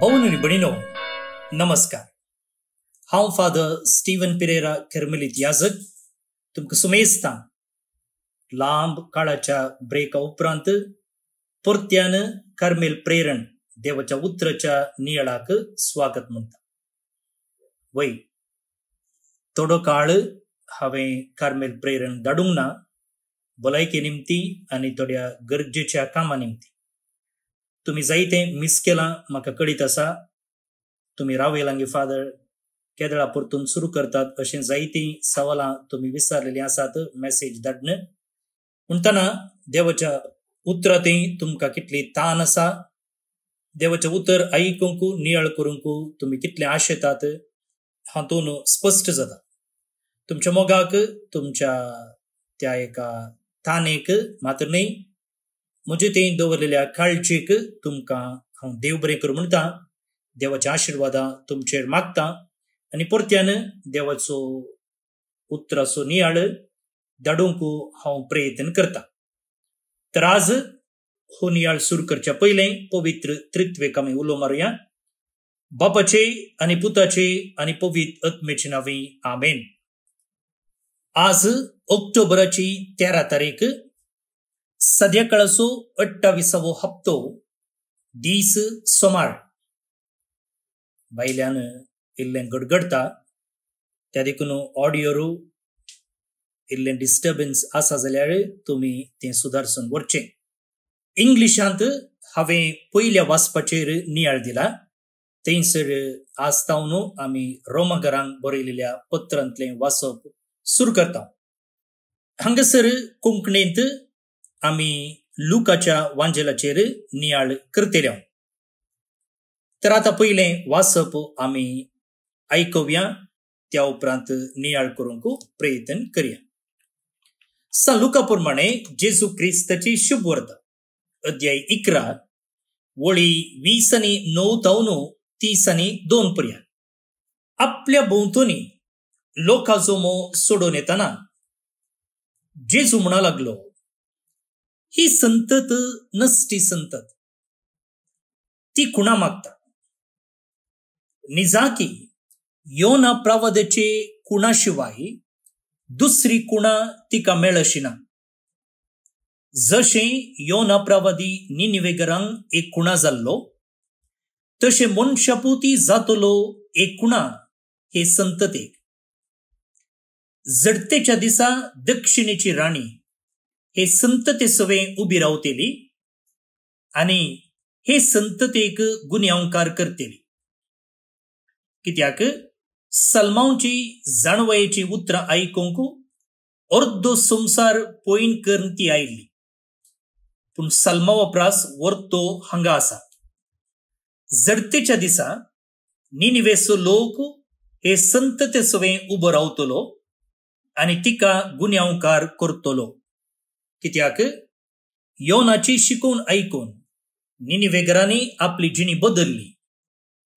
भाऊन आणि भयणीनो, नमस्कार. हांव फादर स्टीवन पेरेरा कर्मेलीत याजक तुमकां सुमेस्तां लांब काळाच्या ब्रेका उपरांत परत्यान कार्मेल प्रेरण देवाच्या उतराच्या नियाळाक स्वागत म्हणटा. वय थोडो काळ हांवें कार्मेल प्रेरण धाडूंक ना, भलायके निमती आनी थोड्या गरजेच्या कामां निमती. तुम्ही जायते मिस केलां म्हाका कळीत आसा. तुम्ही रावेलांगे फादर केदळा परतून सुरू करतात अशें जायतीं सवालां तुम्ही विचारलेलीं आसात. मेसेज धाडन म्हणटना देवाच्या उतरांतय तुमकां कितली ताण आसा, देवाचें उतर आयकूंक नियाळ करूंक तुम्ही कितले आशेतात हातून स्पश्ट जाता. तुमच्या मोगाक, तुमच्या त्या एका ताणेक मात्र न्हय, म्हजे थंय दवरलेल्या काळजीक तुमकां हांव देव बरें करूं म्हणटा. देवाच्या आशिर्वादां तुमचेर मागता आनी परत्यान देवाचो उतराचो नियाळ धाडूंक हांव प्रयत्न करता. तर आज हो नियाळ सुरू करच्या पयलें पवित्र त्रित्वेक आमी उलो मारुया. बापाचे आनी पुताचे आनी पवित्र आत्मेचे नांवी आमेन. आज ऑक्टोबराची 13 तारीख, संध्याकाळचो 28वो हप्तो, दीस सोमार. भायल्यान इल्लें गडगडता, त्या देखून ऑडियोरू इल्लें डिस्टर्बन्स आसा जाल्यार तुमी तें सुदारसून व्हरचें. इंग्लिशांत हांवें पयल्या वाचपाचेर नियाळ दिला. थंयसर आस्तावन आमी रोमाकारांक बरयलेल्या पत्रांतलें वाचप सुरू करता. हांगासर कोंकणींत आमी लुकाच्या वांजेलाचेर नियाळ करतले. तर आता पयलें वाचप आमी आयकुया, त्या उपरांत नियाळ करूंक प्रयत्न करूया. सा लुका प्रमाणे जेजू क्रिस्ताची शुभ वार्ता, अध्याय 11, वळी 20 आनी 9 तावन 30 आनी 2 पर्यंत. आपल्या भोंवतणी लोकांचो मोह सोडून येताना जेजू म्हणा लागलो, ही संतत नसती संतत, ती कुणा मागता? निजाकी योना प्रवादाचे कुणाशिवाय दुसरी कुणा तिका मेळशी ना. जशें योना प्रवादी निनिवेगरांक एक कुणा जाल्लो, तशें मनशापुती जातलो एक कुणा हे संततेक. जडतेच्या दिसा दक्षिणेची राणी हे संतते सवें उबी रावतेली आनी हे संततेक गुन्यांवकार करतेली. कित्याक सलमांची जाणवयेची उतरां आयकूंक अर्दो संवसार पयन करून ती आयिल्ली. पूण सलमा वप्रास वर्तो हांगा आसा. जडतेच्या दिसा निनिवेचो लोक हे संतते सवें उबो रावतलो आनी तिका गुन्यांवकार करतलो. कित्याक योनाची शिकवण आयकून निनिवेगरांनी आपली जिणी बदलली,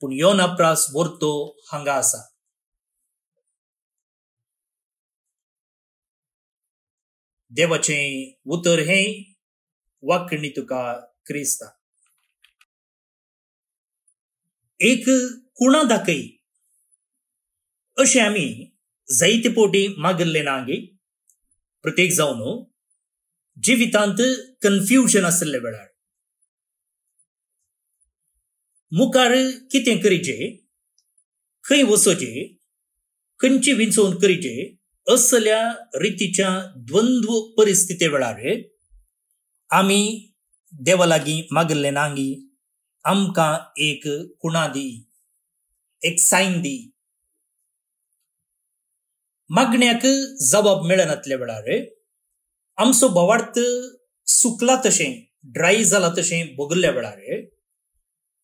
पूण योना प्रास वर्तो हांगा आसा. देवाचें उतर हें वाकणी तुका क्रिस्ता. एक कुणा दाखय अशें आमी जायते पोटी मागल्ले नागे. प्रत्येक जावन जिवितांत कन्फ्युजन आसले वेळार मुखार कितें करीचे, खंय वचोचे, खंयची विंचोवन करीचे असल्या रितीच्या द्वंद्व परिस्थिती वेळार आमी देवा लागीं मागल्ले नांगी, आमकां एक कुणा दी, एक सायन दी. मागण्याक जबाब मेळनातल्या वेळार आमचो बोवार्थ सुकला तशें, ड्राय जाला तशें भोगल्ल्या वेळार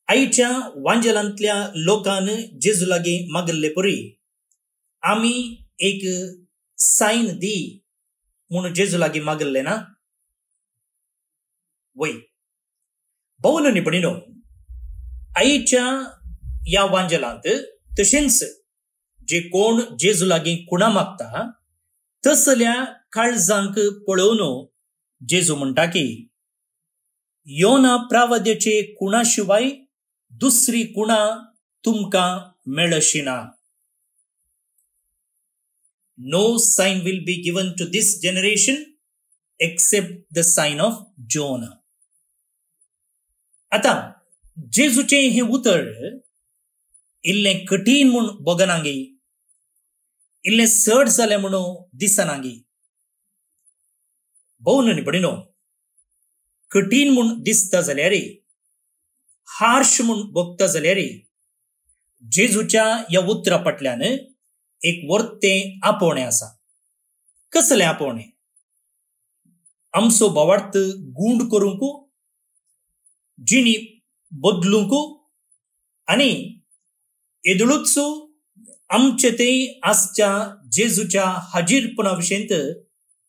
आयच्या वांजेलांतल्या लोकान जेजू लागीं मागल्ले परी आमी एक सायन दी म्हूण जेजू लागीं मागल्ले ना. वय भाऊन आनी भयणीनो, आयच्या ह्या वांजेलांत तशेंच जे कोण जेजू लागीं कुणा मागता तसल्या काळजांक पळोवन जेजू म्हणटा की योना प्रवाद्याचे कुणाशिवाय दुसरी कुणा तुमका मेळशिना. No sign will be given to this generation except the sign of Jonah. आता जेजूचे हे उतर इल्ले कठीण म्हूण बगनांगी, इल्ले सड जाले म्हणून दिसनांगी. भोव न्ही बडिनो, कठीण म्हूण दिसता जाल्यार, हार्श म्हूण बगता जाल्यार जेजूच्या ह्या उतरा फाटल्यान एक वर्ते आपोवणे आसा. कसले आपोवणे? आमचो बोवार्थ गूंड करूंक, जिणी बदलूंक आनी एदळूच आमचे ते आसच्या जेजूच्या हाजीरपणा विशयंत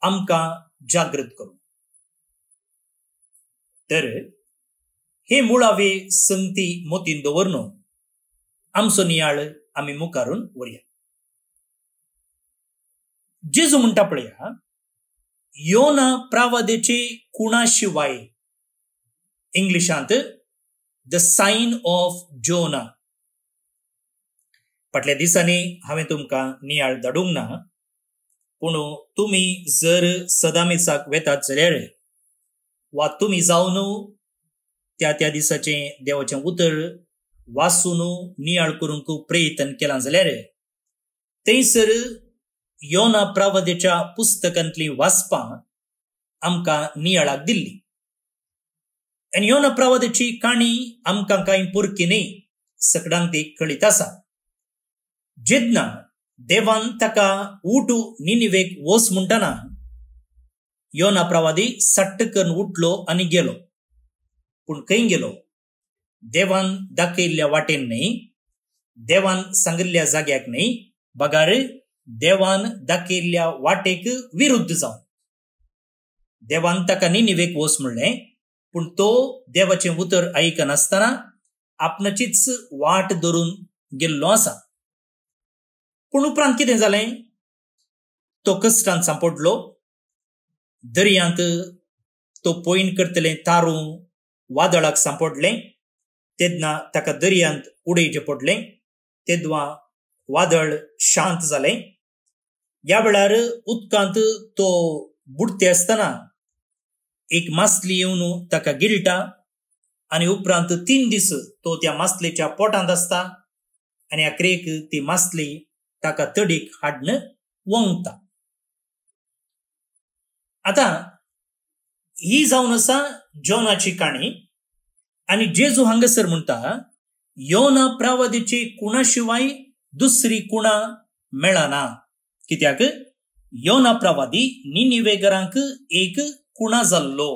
आमकां जागृत करूं. तर हे मुळावे संगती मोतीन दवरनो आमचो नियाळ आमी मुखारून वरया. जेजू म्हणटा पळया, योना प्रावादेचे कुणा शिवाय, इंग्लिशांत द साइन ऑफ जोना. फाटल्या दिसांनी हांवें तुमकां नियाळ धाडूंक ना, पूण तुमी जर सदामेसाक वेतात जाल्यार वा तुमी जावन त्या त्या दिसाचें देवाचें उतर वाचून नियाळ करूंक प्रयत्न केला जाल्यार थंयसर योना प्रावादेच्या पुस्तकांतली वाचपां आमकां नियाळाक दिल्ली. आनी योना प्रावादेची काणी आमकां कांय पुरकी न्ही, सगळ्यांक ती कळीत आसा. जेन्ना देवान ताका उठ निनिवेक वच म्हणटना योना प्रवादी सट्टकन उठलो आनी गेलो. पूण खंय गेलो? देवान दाखयल्ल्या वाटेन न्ही, देवान सांगिल्ल्या जाग्याक न्ही, बगार देवान दाखयल्ल्या वाटेक विरुद्ध जावन. देवान ताका निनिवेक वच म्हणलें, पूण तो देवाचें उतर आयकनासतना आपणाचीच वाट धरून गेल्लो आसा. पूण उपरांत कितें जालें? तो कश्टांत सांपडलो, दर्यांत तो पयन करतलें तारूं वादळाक सांपडलें. तेन्ना ताका दर्यांत उडयचें पडलें. तेद्वा वादळ शांत जालें. ह्या वेळार उदकांत तो बुडते आसतना एक मासली येवन ताका गिळटा आनी उपरांत 3 दीस तो त्या मासलेच्या पोटांत आसता आनी आखरेक ती मासली ताका तडीक हाडन वंगता. आता ही जावन आसा जोनाची काणी. आनी जेजू हांगासर म्हणटा, योना प्रावादेचे कुणा शिवाय दुसरी कुणा मेळना. कित्याक? योना प्रवादी निनिवेगरांक एक कुणा जाल्लो.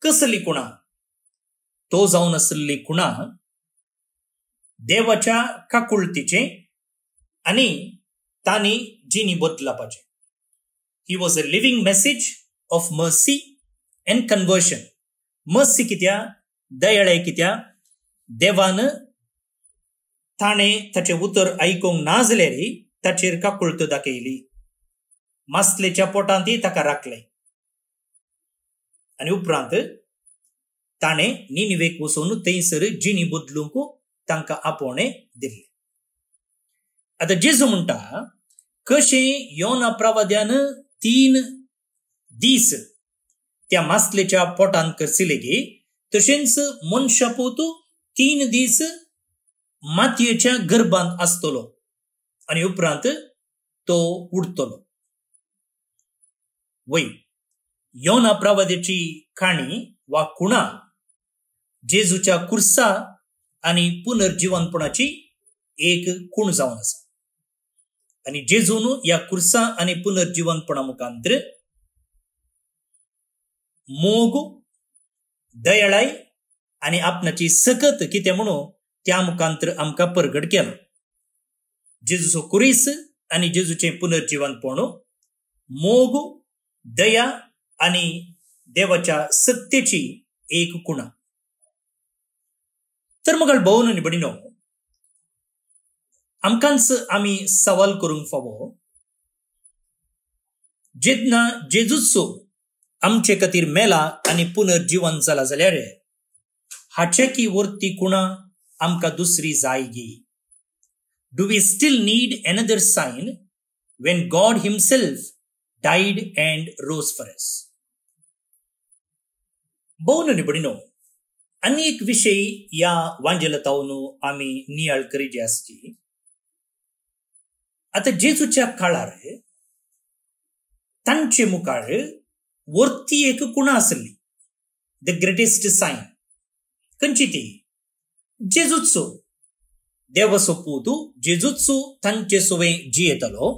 कसली कुणा? तो जावन आसली कुणा देवाच्या काकुळतीचे आनी तांणी जिणी बदलापाचे. He was a living message of mercy and conversion. Mercy कित्या? दयाळे कित्या? देवान ताणें ताचें उतर आयकूंक ना जाल्यार ताचेर काकुळत दाखयली. मासलेच्या पोटांत ताका राखलें आनी उपरांत ताणें निनिवेक वचून थंयसर जिणी बदलूंक तांकां आपोवणें दिलें. आतां जेजू म्हणटा, कशें योना प्रवाद्यान 3 दीस त्या मासलेच्या पोटांत करसिले गे, तशेंच मनशापूत 3 दीस मातयेच्या गर्भांत आसतलो आनी उपरांत तो उडतलो. वय योना प्रवादेची काणी वा कुणा जेजूच्या कुर्सा आनी पुनर्जीवनपणाची एक खूण जावन आसा. आनी जेजून ह्या कुर्सा आनी पुनर्जीवनपणा मुखांतर मोग, दयाळाय आनी आपणाची सकत कितें म्हणून त्या मुखांतर आमकां परगट केलो. जेजूचो कुरीस आनी जेजूचें पुनर्जीवनपण, मोग, दया आनी देवाच्या सत्तेची एक कुणा. तर मग भोवन आनी बडिनो, आमकांच आमी सवाल करूंक फावो, जेन्ना जेजूचो आमचे खातीर मेला आनी पुनर्जीवन जाला जाल्यार हाचे की वरती कुणा आमकां दुसरी जाय गी. Do we still need another sign when God himself died and rose for us? बहु निबडिनो अनेक विषय या वांजलतावनो आम्ही नियाळ करीचे आसची. आता जेजूच्या काळार तांचे मुखार वरती एक कुणा आसली, द ग्रेटेस्ट साइन. खंयची ती? जेजूचो. देवाचो पूत जेजूचो तांचे सोवे जियेतलो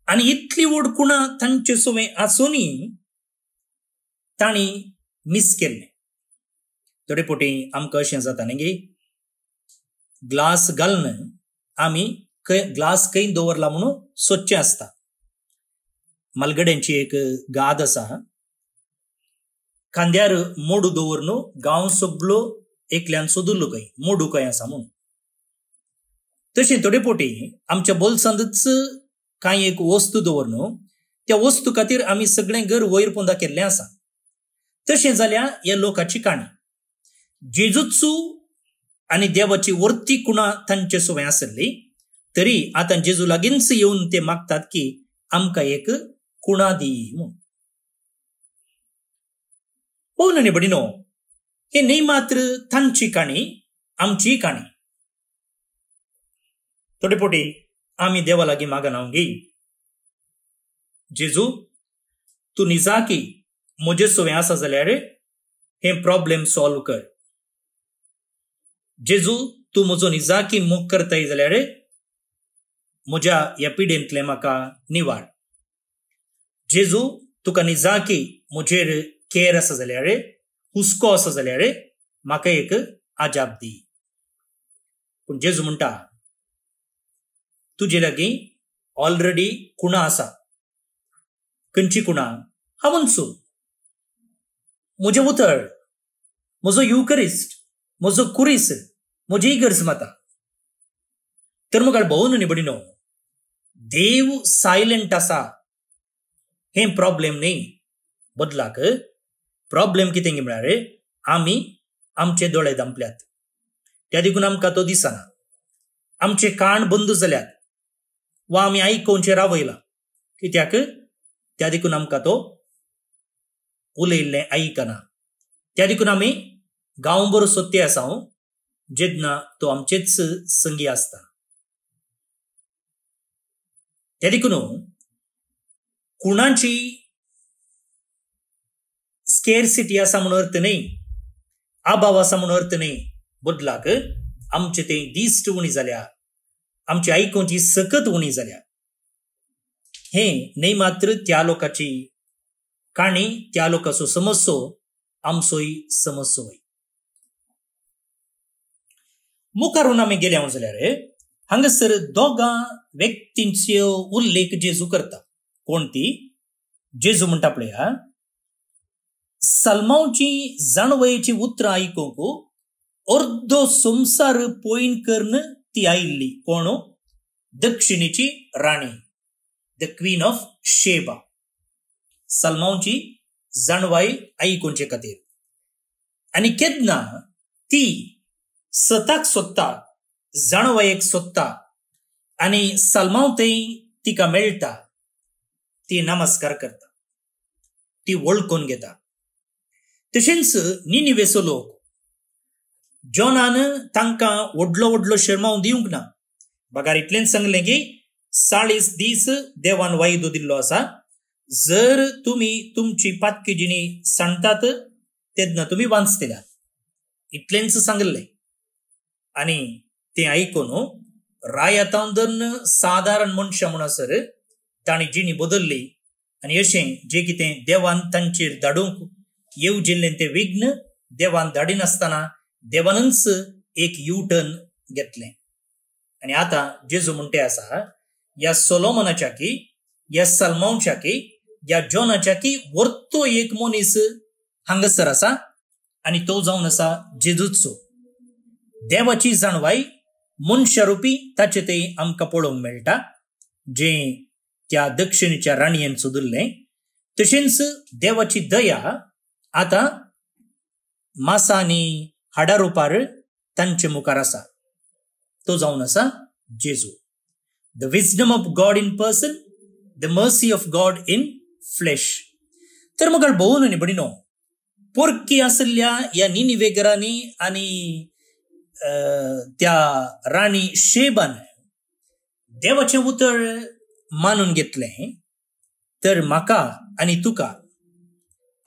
आणि इतली व्हड कुणा तांचे सोवे आसुनी ताणी मिस केल्ले. थोडे पोटी आमकां अशें जाता न्ही गे, ग्लास घालून आमी ग्लास खंय दवरला म्हणून सोदचें आसता. मलगड्यांची एक गाद आसा, खांद्यार मोडू दवरून गांव सगळो एकल्यान सोदुल्लो खंय मोडू खंय आसा म्हणून. तशें थोडे पोटी आमच्या बोल्सांतच कांय एक वस्तू दवरून त्या वस्तू खातीर आमी सगळें घर वयर पोंदा केल्लें आसा. तशें जाल्यार ह्या लोकाची काणी. जेजूचो आनी देवाची वर्ती कुणा तांचे सोवे आसली, तरी आतां जेजू लागींच येवन ते मागतात की आमकां एक कुणा दी म्हणून. पळोवन न्ही बडिनो, हे न्ही मात्र तांची काणी, आमची काणी. थोडे पोटी आमी देवा लागीं मागन हांव गे, जेजू तूं निजाकी म्हजे सोवे आसा जाल्यार हे प्रॉब्लेम सॉल्व कर. जेजू तूं म्हजो निजाकी मोग करताय जाल्यार म्हज्या ह्या पिडेंतले म्हाका निवाड. जेजू तुका निजाकी म्हजेर केअर आसा जाल्यार, हुस्को आसा जाल्यार म्हाका एक आजाप दी. पूण जेजू म्हणटा, तुजे लागीं ऑलरेडी कुणा आसा. खंयची कुणा? हांवूंचो, म्हजें उतर, म्हजो युकरिस्ट, म्हजो कुरीस, म्हजी इगर्ज माता. तर मुखार भोवून न्ही बडिनो, देव सायलेंट आसा हे प्रॉब्लेम न्ही. बदलाक प्रॉब्लेम कितें म्हळ्यार आमी आमचे दोळे धांपल्यात, त्या देखून आमकां तो दिसना. आमचे कान बंद जाल्यात वा आमी आयकोवचे रावयला, कित्याक त्या देखून आमकां तो उलयल्लें आयकना. त्या देखून आमी गांवभर सोदते आसा जेन्ना तो आमचेच संगी आसता. त्या देखून कुणाची स्केरसिटी आसा म्हणून अर्थ न्ही, अभाव आसा म्हणून अर्थ न्ही. बदलाक आमचे ते दिश्ट उणी जाल्या, आमची आयकोवची सकत उणी जाल्या. हे न्ही मात्र त्या लोकाची काणी, त्या लोकाचो समस्यो आमचोय समस्यो. मुखारून आमी गेले जाल्यार हांगासर दोगां व्यक्तींचो उल्लेख जेजू करता. कोण ती? जेजू म्हणटा पळया, सलमांची जाणवयेची उतरां आयकूंक अर्दो संवसार पयन करून ती आयिल्ली. कोण? दक्षिणेची राणी, द क्वीन ऑफ शेबा. सलमांची जाणवाय आयकोवचे खातीर. आनी केन्ना ती स्वताक सोदता, जाणवायेक सोदता आनी सलमांव थंय तिका मेळटा, ती नमस्कार करता, ती वळखून घेता. तशेंच निनिवेचो लोक, जॉनान तांकां व्हडलो व्हडलो शर्माव दिवंक ना. बगार इतलेंच सांगलें की 40 दीस देवान वायदो दिल्लो आसा, जर तुमी तुमची पातकी जिणी सांडटात तेन्ना तुमी वांचतल्यात. इतलेंच सांगलें. आनी तें आयकून रायतांदन सादारण मनशां म्हणसर ताणी जिणी बदलली. आनी अशें जें कितें देवान तांचेर धाडूंक येवजिल्लें तें विघ्न देवान धाडिनासतना देवानच एक युटर्न घेतलें. आनी आतां जेजू म्हणटे आसा, ह्या सोलोमनाच्या की, ह्या सलमांच्या की, ह्या जॉनाच्या की वर्तो एक मनीस हांगासर आसा आनी तो जावन आसा जेजूचो. देवाची जाणवाय मनशारुपी ताचे ते आमकां पळोवंक मेळटा, जें त्या दक्षिणेच्या राणयेन सोदुल्लें. तशेंच देवाची दया आतां मासा आनी हाडा रुपार तांचे मुखार आसा. तो जावन आसा जेजू. The wisdom of God in person, the mercy of God in flesh. तर मग भोवन आनी बडिनो, पोरकी आसल्या ह्या निनिवेगरांनी आनी त्या राणी शेबान देवाचें उतर मानून घेतलें, तर म्हाका आनी तुका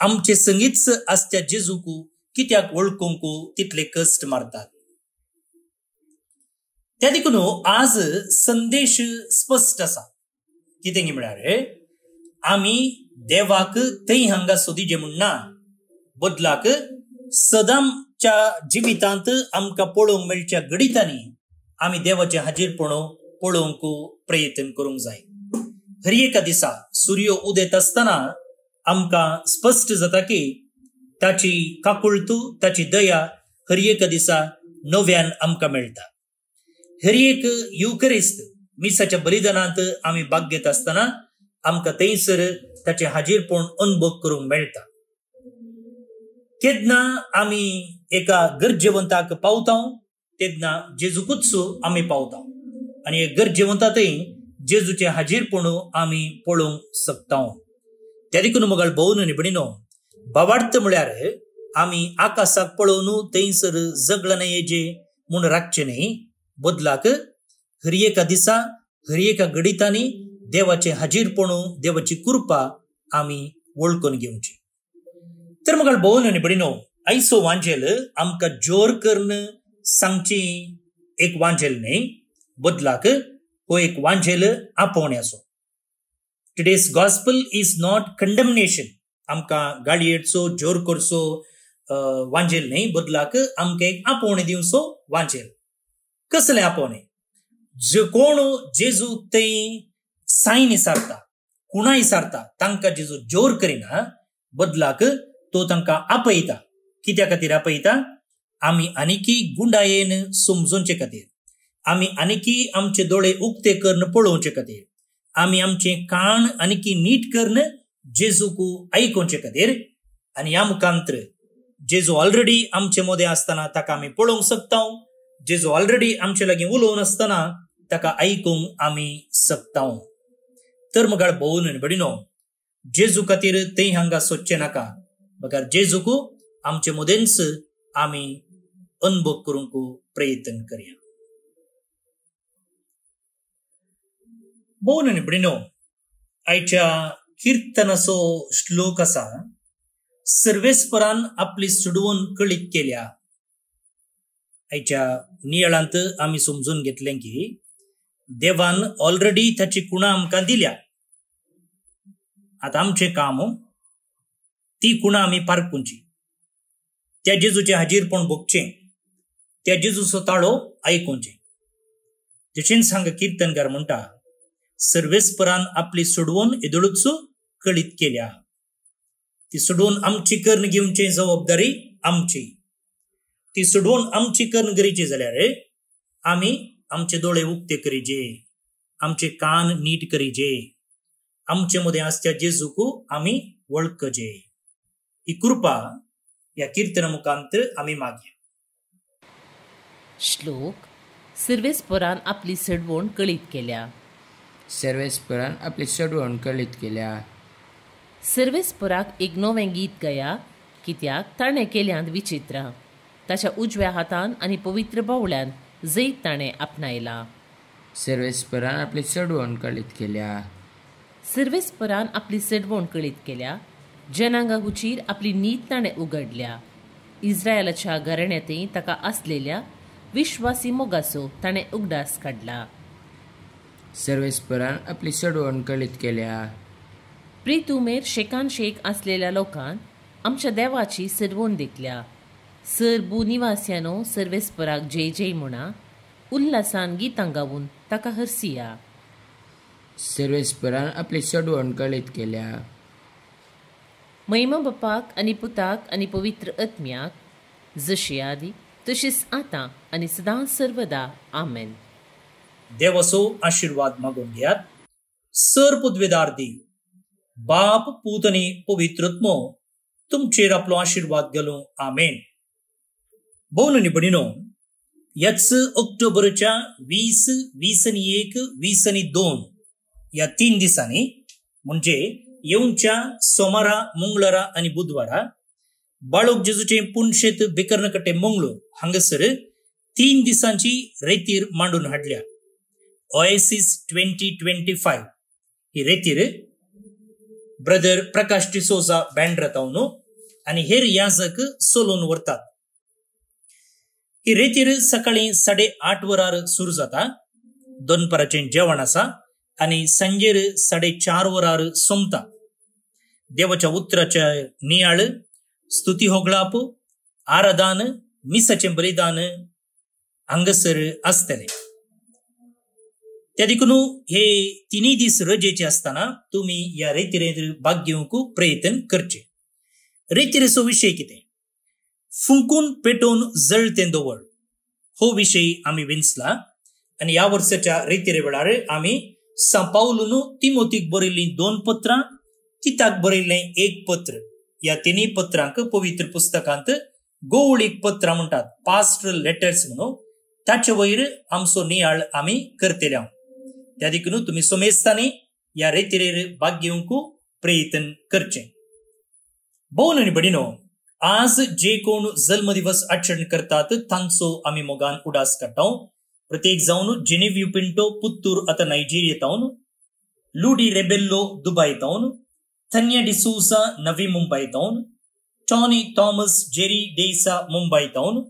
आमचे संगीत आसत्या जेजूक कित्याक वळखूंक तितले कश्ट मारतात. त्या देखून आज संदेश स्पश्ट आसा. कितें म्हळ्यार आमी देवाक थंय हांगा सोदिचे म्हूण ना, बदलाक सदांच्या जिवितांत आमकां पळोवंक मेळच्या घडितांनी आमी देवाचे हाजीरपण पळोवंक प्रयत्न करूंक जाय. हर एका दिसा सूर्य उदेत आसतना आमकां स्पश्ट जाता की ताची काकुळतू, ताची दया हर एका दिसा नव्यान आमकां मेळटा. हर एक युकरिस्त मिसाच्या बलिदानांत आमी भाग घेत आसतना आमकां थंयसर ताचे हाजीरपण अनुभव करूंक मेळटा. केन्ना आमी एका गरजेवंताक पावता तेन्ना जेजूकूच आमी पावता, आनी हे गरजेवंतांतय जेजूचे हाजीरपण आमी पळोवंक शकता. त्या देखून मोगाळ भोवन आनी भयणीनो, भावार्थ म्हळ्यार आमी आकाशाक पळोवन थंयसर जगलना येजे म्हूण राखचे न्ही, बदलाक हर एका दिसा हर एका घडितांनी देवाचे हाजीरपण, देवाची कृपा आमी वळखून घेवची. तर मग भोवन आनी भयणीनो, आयचो वांजेल आमकां जोर करून सांगची एक वांजेल न्ही, बदलाक हो एक वांजेल आपोवण्याचो. Today's gospel is not condemnation. आमकां गाडयेचो जोर करचो वांजेल न्ही, बदलाक आमकां एक आपोवणे दिवचो वांजेल. कसलें आपोवणे? जो कोण जेजू थंय सायन इसारता, कुणा इसारता, तांकां जेजू जोर करिना, बदलाक तो तांकां आपयता. कित्या खातीर आपयता? आमी आनीकी गुंडायेन समजोवचे खातीर, आमी आनीकी आमचे दोळे उक्ते करून पळोवचे खातीर, आमी आमचें कान आनीकी नीट करून जेजूक आयकोवचे खातीर. आनी ह्या मुखांतर जेजू ऑलरेडी आमचे मदें आसतना ताका आमी पळोवंक शकता. जेजू ऑलरेडी आमचे लागीं उलोवन आसतना ताका आयकूंक आमी शकता. तर मगाळ भोवन आनी भयणीनो, जेजू खातीर थंय हांगा सोदचें नाका, बगार जेजूक आमचे मदेंच आमी अनुभव करूंक प्रयत्न करया. भोवन आनी भयणीनो, आयच्या किर्तनाचो श्लोक आसा, सर्वेस्परान आपली सुडवण कळीत केल्या. आयच्या नियाळांत आमी समजून घेतलें की देवान ऑलरेडी ताची कुणां आमकां दिल्या. आतां आमचें काम ती कुणां आमी पारखुची, त्या जेजूचें हाजीरपण भोगचें, त्या जेजूचो ताळो आयकुचें. तशेंच हांगा किर्तनकार म्हणटा, सर्वेस्परान आपली सोडवण येदोळूच कळीत केल्या. ती सोडवण आमची करून घेवची जबाबदारी आमची. ती सोडवण आमची करून गरजेची जाल्यार आमी आमचे दोळे उक्ते करीचे, आमचे कान नीट करीचे, आमचे मदें आसत्या जेजूक आमी वळखचे. ही कृपा ह्या किर्तना मुखांतर आमी मागया. श्लोक. सर्वेस्परान आपली सडवण कळीत केल्या. सर्वेस्परान आपली सडवण कळीत केल्या. सर्वेस्पराक एक नवें गीत गया, कित्याक ताणें केल्यांत विचित्र. ताच्या उजव्या हातान आनी पवित्र बावळ्यान जैत ताणें आपणायला. सर्वेस्परान आपली सडवण कळीत केल्या. सर्वेस्परान आपली सडवण कळीत केल्या. जनांगा हुचीर आपली नीत ताणें उगडल्या. इस्रायलाच्या घराण्यांतय ताका आसलेल्या विश्वासी मोगाचो ताणें उगडास काडला. सर्वेस्परान आपली सडवण कळीत केल्या. प्रितुमेर शेकान शेक आसलेल्या लोकांन आमच्या देवाची सडवण दितल्या. सर भूनिवास्यानो, सर्वेस्पराक जय जय म्हणा, उल्हासान गितां गावून ताका हरसिया. सर्वेस्परान आपली सडवण कळीत केल्या. महिमा बापाक आनी पुताक आनी पवित्र आत्म्याक, जशी आदी तशीच आतां आनी सदां सर्वदा. आमेन. देवाचो आशीर्वाद मागून घेयात. सर पदवेदार देव, बाप, पूत आनी पवित्र आत्मो तुमचेर आपलो आशीर्वाद घालूं. आमेन. भोवन न्ही बडिनो याच ऑक्टोबरच्या 20, 21, 22 या 3 दिसांनी म्हणजे येऊनच्या सोमारा, मंगळारा आणि बुधवारा बाळोक जेजूचे पुणशेत बेकर्णकट्टे मंगळूर हांगसर 3 दिसांची रेतीर मांडून हाडल्या. ओएसिस 2025 ही रेतीर ब्रदर प्रकाश डिसोजा बँड रावनो आणि हेर याजक सोलोन वरतात. ही रेतीर सकाळी 8:30 वरार सुरू जाता. दोनपराचे जेवण आसा आणि सांजेर 4:30 वरार सोमता. देवाच्या उतराच्या नियाळ, स्तुती होगळाप, आराधन, मिसाचे बलिदान हांगसर आसतले. त्या देखून हे 3 दीस रजेचे असताना तुम्ही या रेतीरेंत भाग घेवंक प्रयत्न करचे. रेतीरेचो विषय कितें? फुंकून पेटोवन जळतें दवळ हो विषय आम्ही विंचला. आणि या वर्साच्या रेतीरे वेळार आम्ही सांपावलून तिमोथीक बरयल्लीं 2 पत्रां, तिताक बरयल्लें 1 पत्र या 3 पत्रांक पवित्र पुस्तकांत गोवळीक पत्रां म्हणटात, पास्टरल लेटर्स म्हणून. ताचे वयर आमचो नियाळ आम्ही करतले. त्या देखून तुम्ही सोमेस्तानी या रेतीरेर भाग घेवंक प्रयत्न करचे. भोवन आनी भयणीनो, आज जे कोण जल्म दिवस आचरण करतात तांचो आम्ही मोगान उडास काडटा. प्रत्येक जावन जेनेव्यू पिंटो पुत्तूर आता नायजेरियेतावन, लुडी रेबेल्लो दुबयतावन, तन्या डिसूसा नवी मुंबयतावन, टॉनी थॉमस जेरी डेसा मुंबयतावन,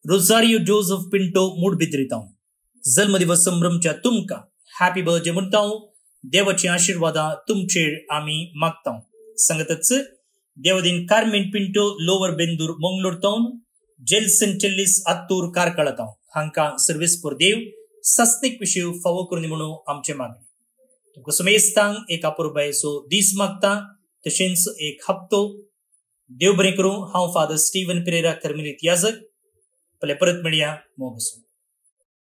रोजारियो जोसेफ पिंटो मूडबिद्रीतावन जल्म दिवस संभ्रमच्या तुमकां हॅपी बर्थडे म्हणटा. देवाची आशीर्वादा तुमचेर आम्ही मागता. सांगतच देवदीन कार्मेन पिंटो लोवर बेंदूर मंगलोरतावन, जेल्सन चेल्लीस आत्तूर कारकाळतावन हांकां सर्वीस पर देव सस्तीक विषय फावो करून म्हणून आमचे मागणी. तुमकां सुमेस्तांक एक अपुरबायेचो दीस मागता, तशेंच एक हप्तो. देव बरें करूं. हांव फादर स्टीवन पिरेरा कर्मेलीत याजक. परत मेळया. मोग आसूं.